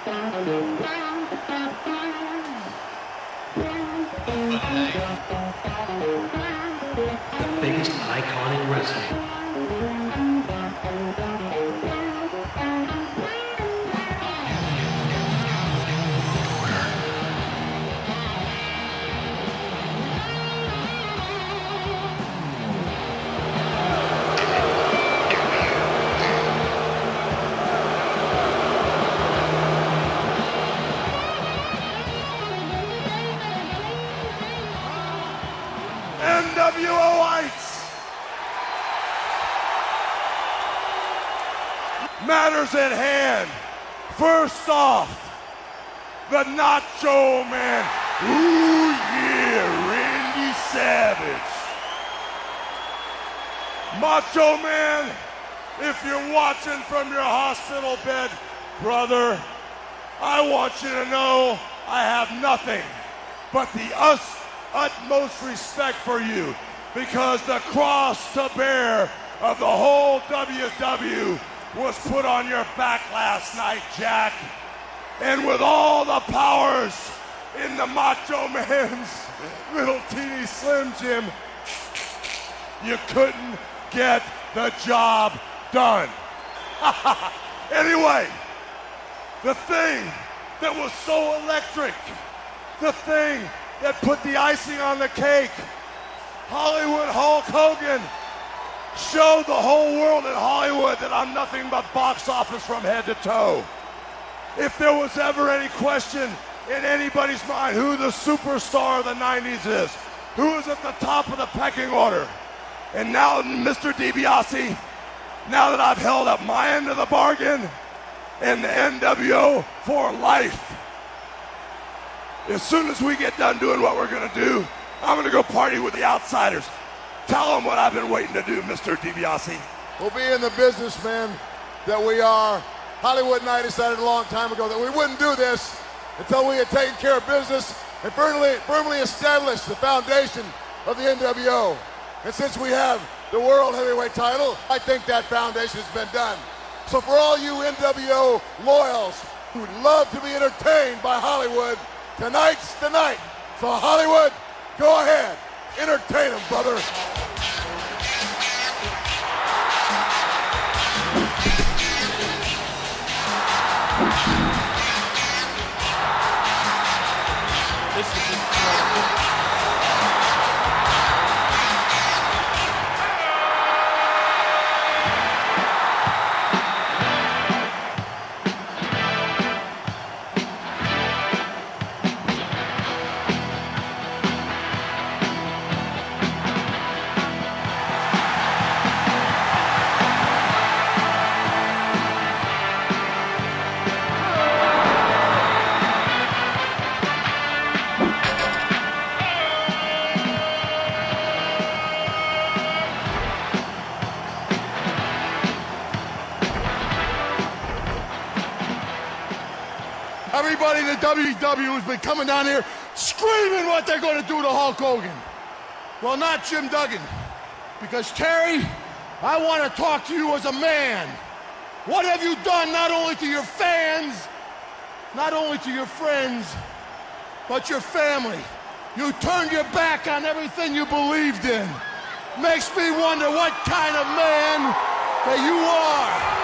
The biggest icon in wrestling. NWO Lights. Matters at hand. First off, the Nacho Man. Ooh yeah, Randy Savage. Macho Man, if you're watching from your hospital bed, brother, I want you to know I have nothing but the utmost respect for you, because the cross to bear of the whole WW was put on your back last night, Jack. And with all the powers in the Macho Man's little teeny Slim Jim, you couldn't get the job done. Anyway, the thing that was so electric, the thing that put the icing on the cake, Hollywood Hulk Hogan showed the whole world in Hollywood that I'm nothing but box office from head to toe. If there was ever any question in anybody's mind who the superstar of the 90s is, who is at the top of the pecking order, and now, Mr. DiBiase, now that I've held up my end of the bargain and the NWO for life, as soon as we get done doing what we're going to do, I'm going to go party with the outsiders. Tell them what I've been waiting to do, Mr. DiBiase. We'll be in the business, man, that we are. Hollywood and I decided a long time ago that we wouldn't do this until we had taken care of business and firmly established the foundation of the NWO. And since we have the World Heavyweight title, I think that foundation has been done. So for all you NWO loyals who would love to be entertained by Hollywood, tonight's the night. So Hollywood, go ahead, entertain them, brother. Everybody in the WW has been coming down here screaming what they're going to do to Hulk Hogan. Well, not Jim Duggan. Because, Terry, I want to talk to you as a man. What have you done not only to your fans, not only to your friends, but your family? You turned your back on everything you believed in. Makes me wonder what kind of man that you are.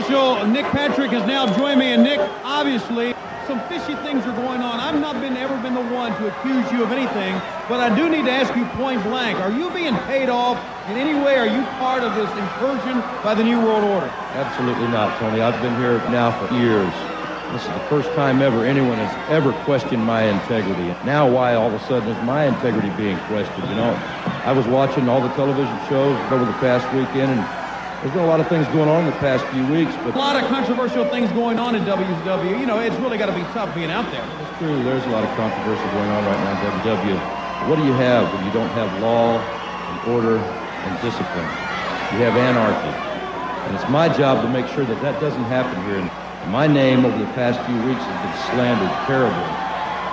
official Nick Patrick has now joined me, and Nick, obviously, some fishy things are going on. I've not ever been the one to accuse you of anything, but I do need to ask you point blank, are you being paid off in any way? Are you part of this incursion by the New World Order? Absolutely not, Tony. I've been here now for years. This is the first time ever anyone has ever questioned my integrity. Now why all of a sudden is my integrity being questioned? You know, I was watching all the television shows over the past weekend, and there's been a lot of things going on in the past few weeks. But a lot of controversial things going on in WCW. You know, it's really got to be tough being out there. It's true. There's a lot of controversy going on right now in WWF. But what do you have when you don't have law and order and discipline? You have anarchy. And it's my job to make sure that that doesn't happen here. And my name over the past few weeks has been slandered terribly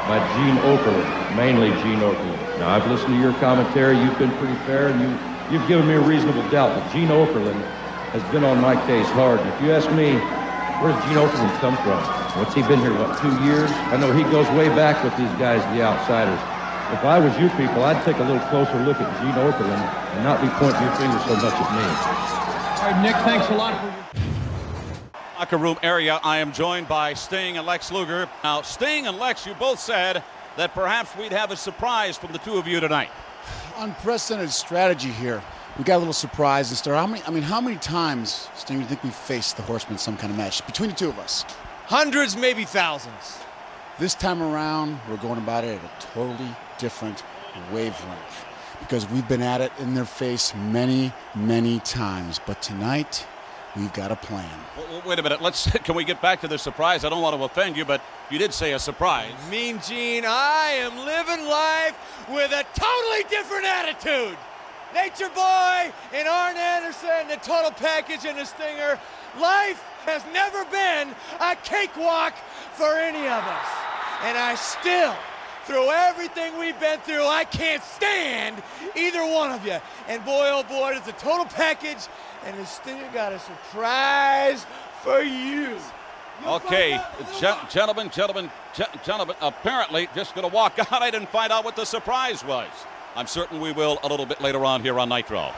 by Gene Okerlund, mainly Gene Okerlund. Now, I've listened to your commentary. You've been pretty fair, and you've given me a reasonable doubt. But Gene Okerlund has been on my case hard. And if you ask me, where does Gene Okerlund come from? What's he been here, 2 years? I know he goes way back with these guys, the Outsiders. If I was you people, I'd take a little closer look at Gene Okerlund and not be pointing your finger so much at me. All right, Nick, thanks a lot for your... Locker room area. I am joined by Sting and Lex Luger. Now, Sting and Lex, you both said that perhaps we'd have a surprise from the two of you tonight. Unprecedented strategy here. We got a little surprise and start. How many times, Sting, do you think we faced the Horsemen in some kind of match between the two of us? Hundreds, maybe thousands. This time around, we're going about it at a totally different wavelength because we've been at it in their face many, many times. But tonight, we've got a plan. Well, wait a minute. Can we get back to the surprise? I don't want to offend you, but you did say a surprise. Mean Gene, I am living life with a totally different attitude. Nature Boy and Arn Anderson, the total package and the Stinger. Life has never been a cakewalk for any of us. And I still, through everything we've been through, I can't stand either one of you. And boy, oh boy, it's a total package, and the Stinger got a surprise for you. Okay, gentlemen, apparently just going to walk out. I didn't find out what the surprise was. I'm certain we will a little bit later on here on Nitro.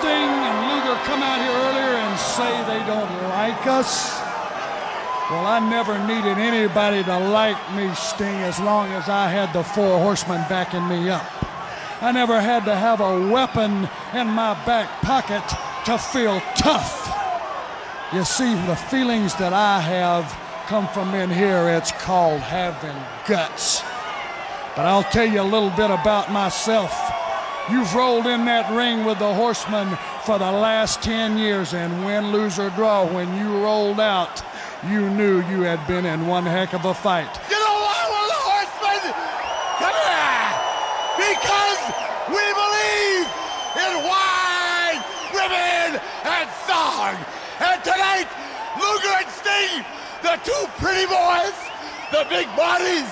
Sting and Luger come out here earlier and say they don't like us? Well, I never needed anybody to like me, Sting, as long as I had the 4 Horsemen backing me up. I never had to have a weapon in my back pocket to feel tough. You see, the feelings that I have come from in here. It's called having guts. But I'll tell you a little bit about myself. You've rolled in that ring with the Horsemen for the last 10 years, and win, lose, or draw, when you rolled out, you knew you had been in one heck of a fight. You know why we're the Horsemen? Come here! Because we believe in wine, women, and song. And tonight, Luger and Sting, the 2 pretty boys, the big bodies.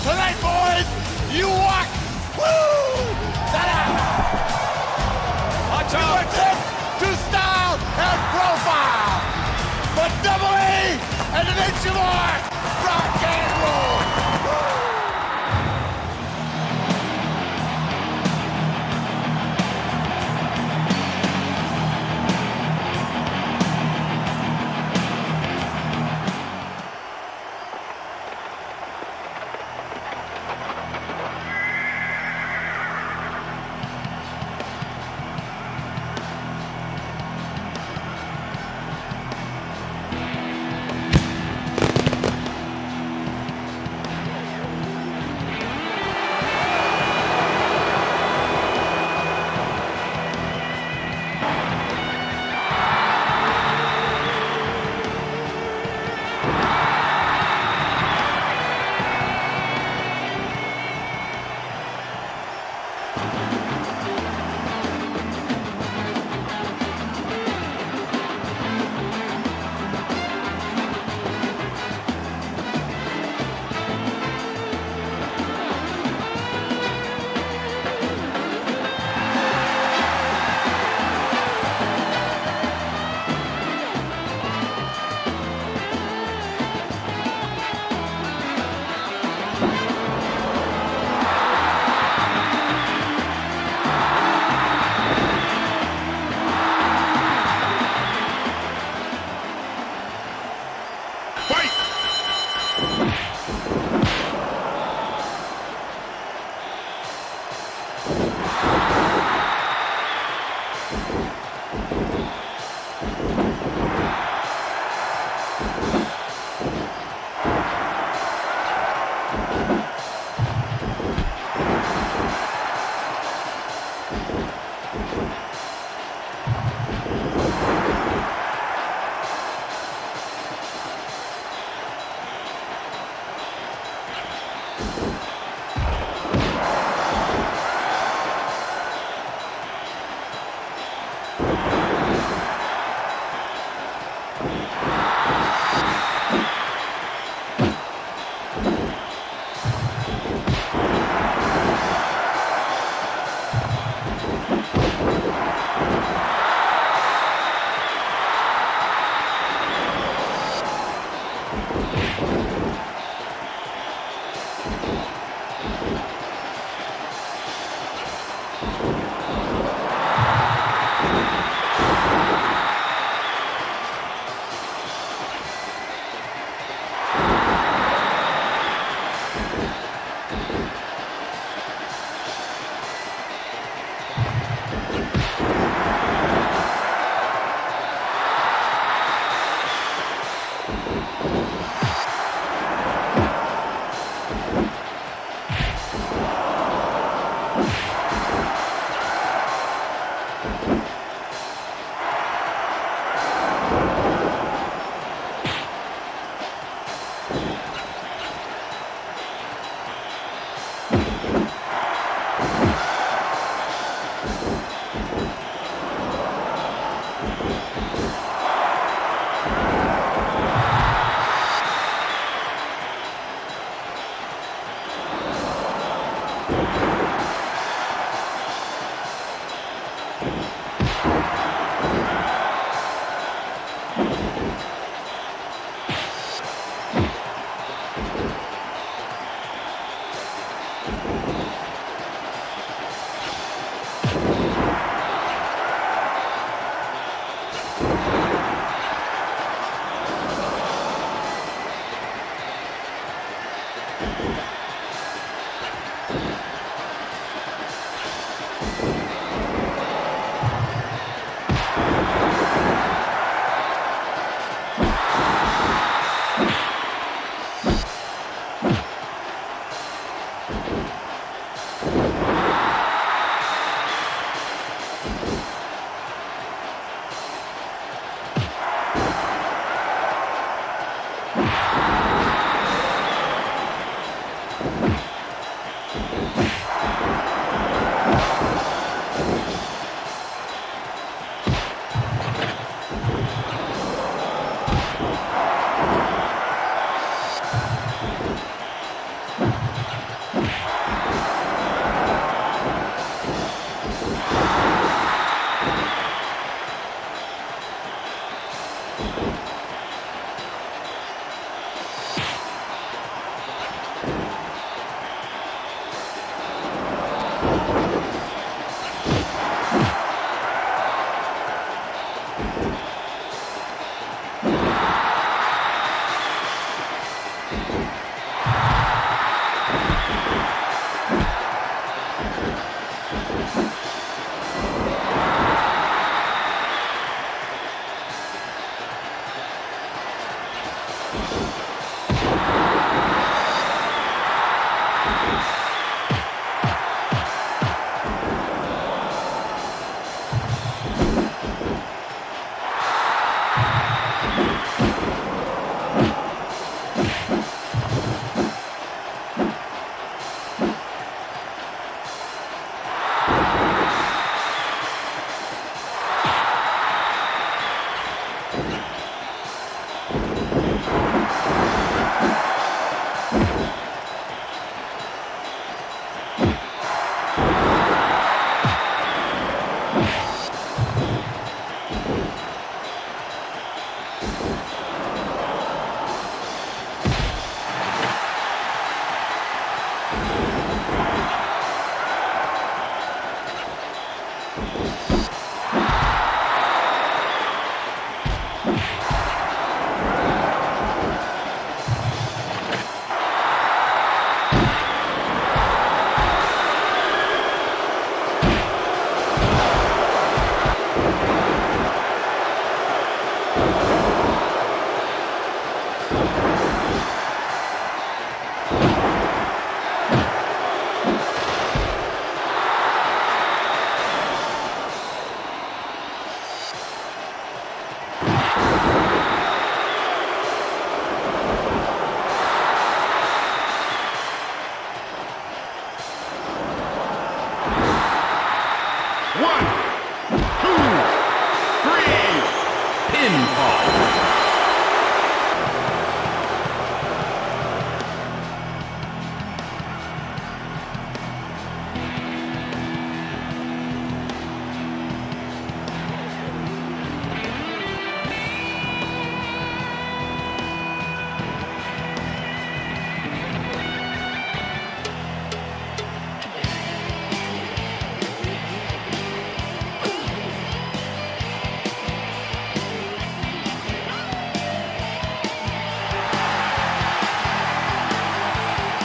Tonight, boys, you walk. Woo! Ta-da! Watch out! To style and profile. But double A and an inch more. Rock and roll.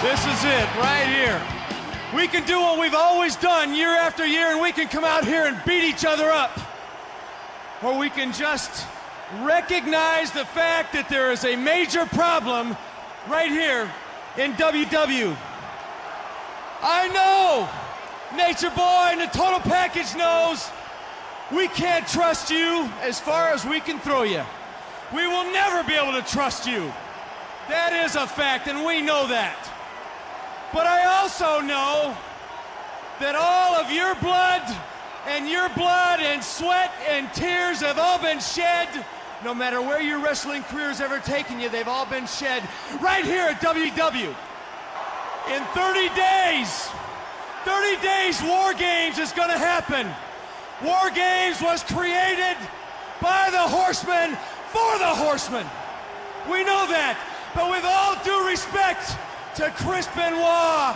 This is it right here. We can do what we've always done year after year, and we can come out here and beat each other up. Or we can just recognize the fact that there is a major problem right here in WW. I know Nature Boy and the Total Package knows we can't trust you as far as we can throw you. We will never be able to trust you. That is a fact, and we know that. But I also know that all of your blood and sweat and tears have all been shed. No matter where your wrestling career has ever taken you, they've all been shed right here at WW. In 30 days, War Games is going to happen. War Games was created by the Horsemen for the Horsemen. We know that, but with all due respect to Chris Benoit,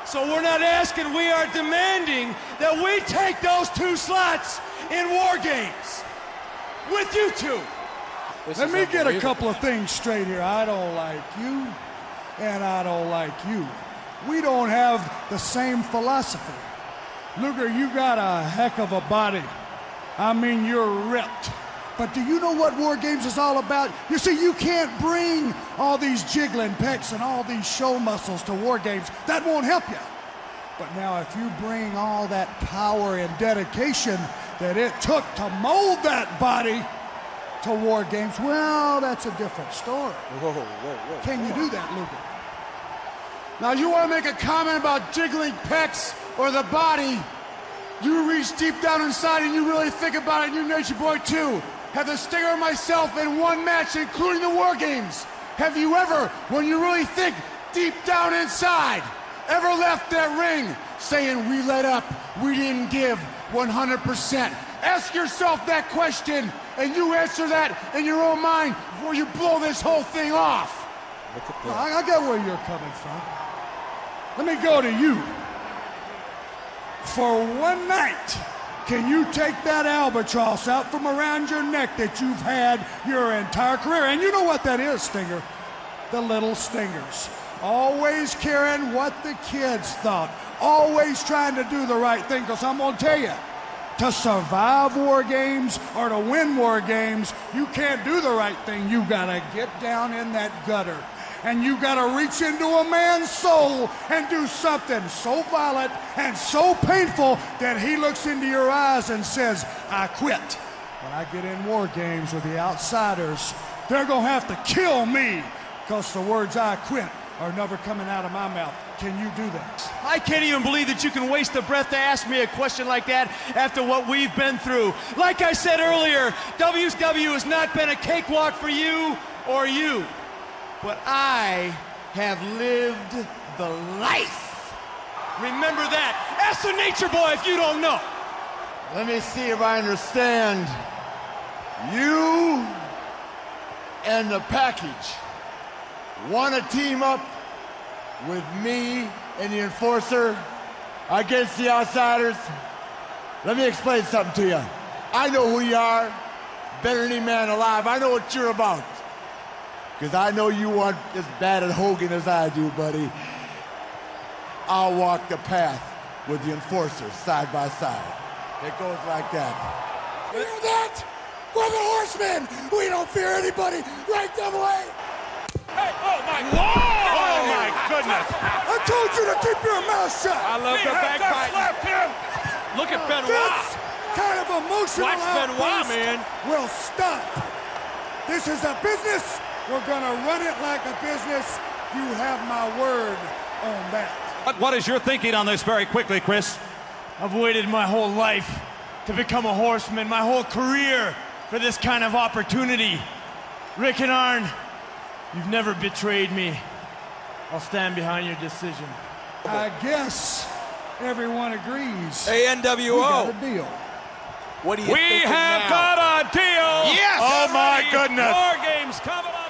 so we're not asking, we are demanding that we take those 2 slots in War Games with you two. Let me get a couple of things straight here. I don't like you. and I don't like you. We don't have the same philosophy. Luger, you got a heck of a body. I mean, you're ripped. But do you know what War Games is all about? You see, you can't bring all these jiggling pecs and all these show muscles to War Games. That won't help you. But now if you bring all that power and dedication that it took to mold that body to War Games, well, that's a different story. Whoa. Can you do that, Luger? Now, you want to make a comment about jiggling pecs or the body, you reach deep down inside and you really think about it, and you Nature Boy too. Have the Stinger and myself in one match, including the War Games. Have you ever, when you really think deep down inside, ever left that ring saying, we let up, we didn't give 100%? Ask yourself that question, and you answer that in your own mind before you blow this whole thing off. I get where you're coming from. Let me go to you. For one night, can you take that albatross out from around your neck that you've had your entire career? And you know what that is, Stinger. The little stingers. Always caring what the kids thought. Always trying to do the right thing. Because I'm going to tell you, to survive War Games or to win War Games, you can't do the right thing. You got to get down in that gutter. And you got to reach into a man's soul and do something so violent and so painful that he looks into your eyes and says, I quit. When I get in War Games with the outsiders, they're going to have to kill me because the words I quit are never coming out of my mouth. Can you do that? I can't even believe that you can waste a breath to ask me a question like that after what we've been through. Like I said earlier, WCW has not been a cakewalk for you or you. But I have lived the life. Remember that. Ask the Nature Boy if you don't know. Let me see if I understand. You and the package want to team up with me and the Enforcer against the Outsiders? Let me explain something to you. I know who you are better than any man alive. I know what you're about. Because I know you aren't as bad at Hogan as I do, buddy. I'll walk the path with the Enforcer side by side. It goes like that. You hear that? We're the Horsemen. We don't fear anybody. Right, Double A? Hey, oh my God! Oh my goodness! I told you to keep your mouth shut. I love the backbite. Look at Benoit. This kind of emotional Watch Benoit, outburst man. will stop. This is a business. We're gonna run it like a business. You have my word on that. What is your thinking on this very quickly, Chris? I've waited my whole life to become a horseman, my whole career for this kind of opportunity. Rick and Arn, you've never betrayed me. I'll stand behind your decision. I guess everyone agrees. Hey, NWO. We got a deal. What do you We have got a deal. Yes! Oh my Already. goodness. War Games coming up.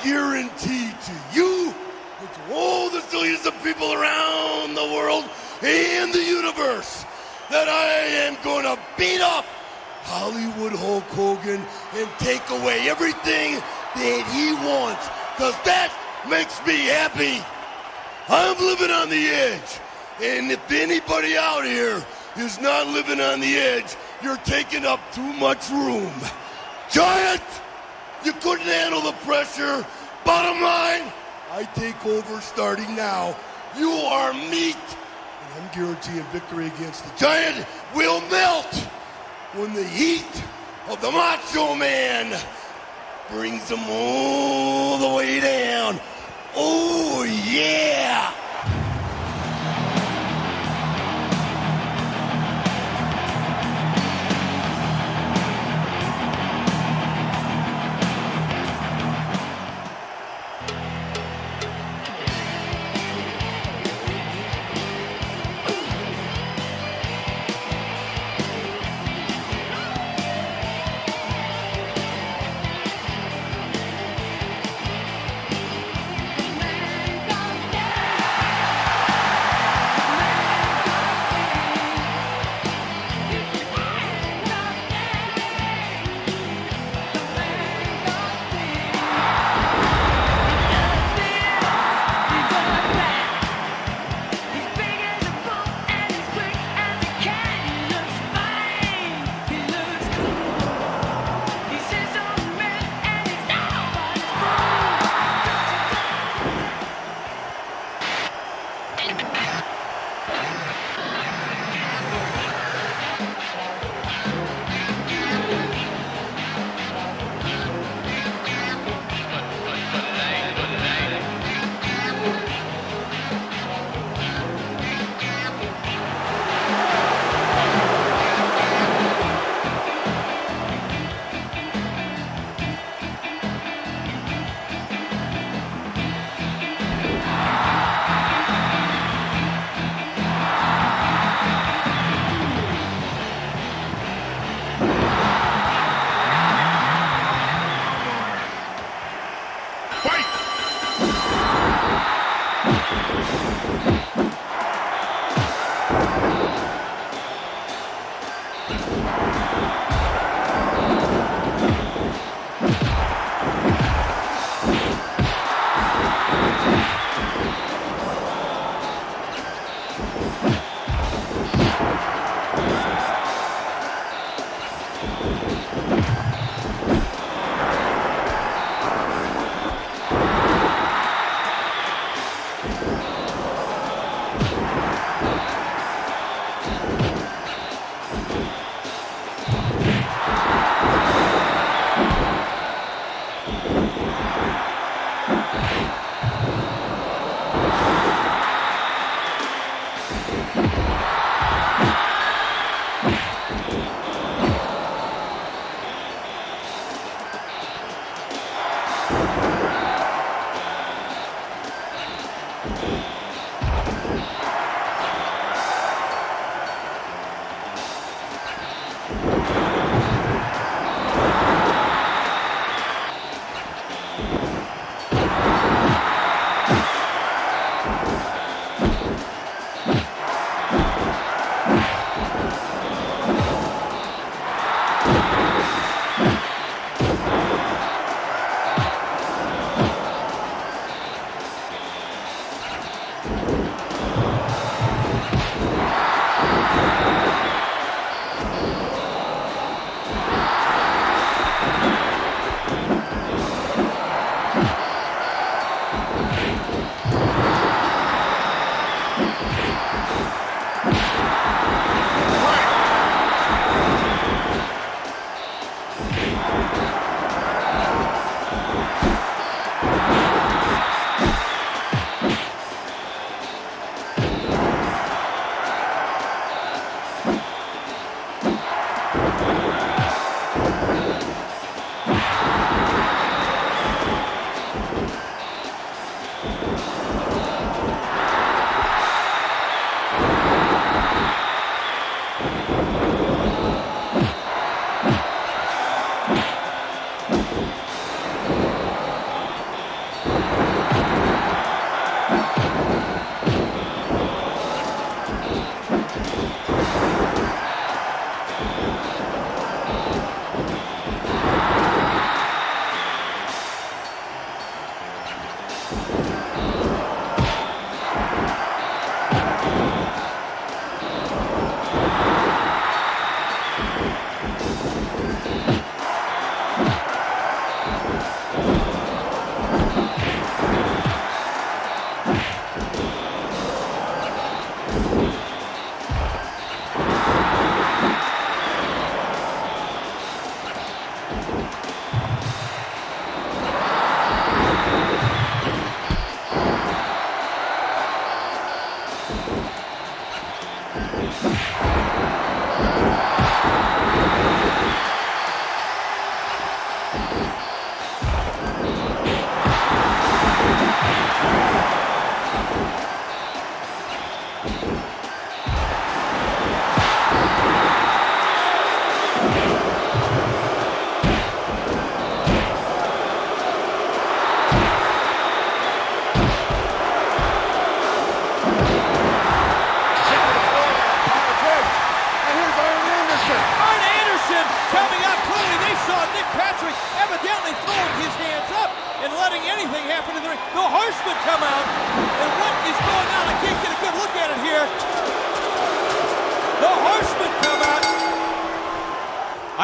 Guarantee to you and to all the zillions of people around the world and the universe that I am going to beat up Hollywood Hulk Hogan and take away everything that he wants, because that makes me happy. I'm living on the edge, and if anybody out here is not living on the edge, you're taking up too much room. Giant, you couldn't handle the pressure. Bottom line, I take over starting now. You are meat. And I'm guaranteeing victory against the Giant will melt when the heat of the Macho Man brings him all the way down. Oh, yeah.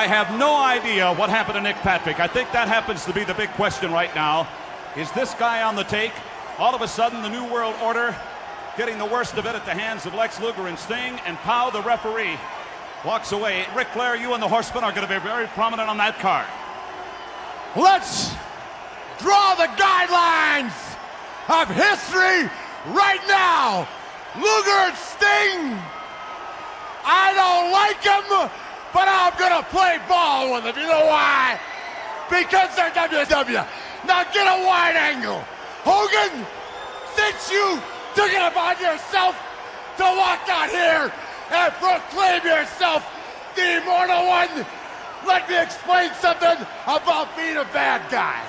I have no idea what happened to Nick Patrick. I think that happens to be the big question right now. Is this guy on the take? All of a sudden, the New World Order getting the worst of it at the hands of Lex Luger and Sting, and Pow, the referee, walks away. Ric Flair, you and the Horsemen are going to be very prominent on that card. Let's draw the guidelines of history right now. Luger and Sting. I don't like them, but I'm going to play ball with them. You know why? Because they're WWF. Now get a wide angle. Hogan, since you took it upon yourself to walk out here and proclaim yourself the Immortal One, let me explain something about being a bad guy.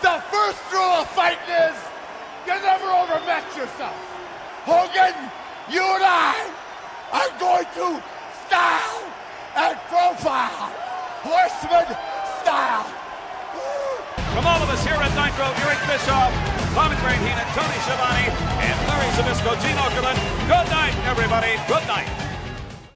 The first rule of fighting is you never overmatch yourself. Hogan, you and I are going to style and profile. Horseman style. From all of us here at Nitro, Eric Bischoff, Tommy Brain Heenan, Tony Schiavone, and Larry Zbyszko, Gene Okerlund. Good night, everybody. Good night.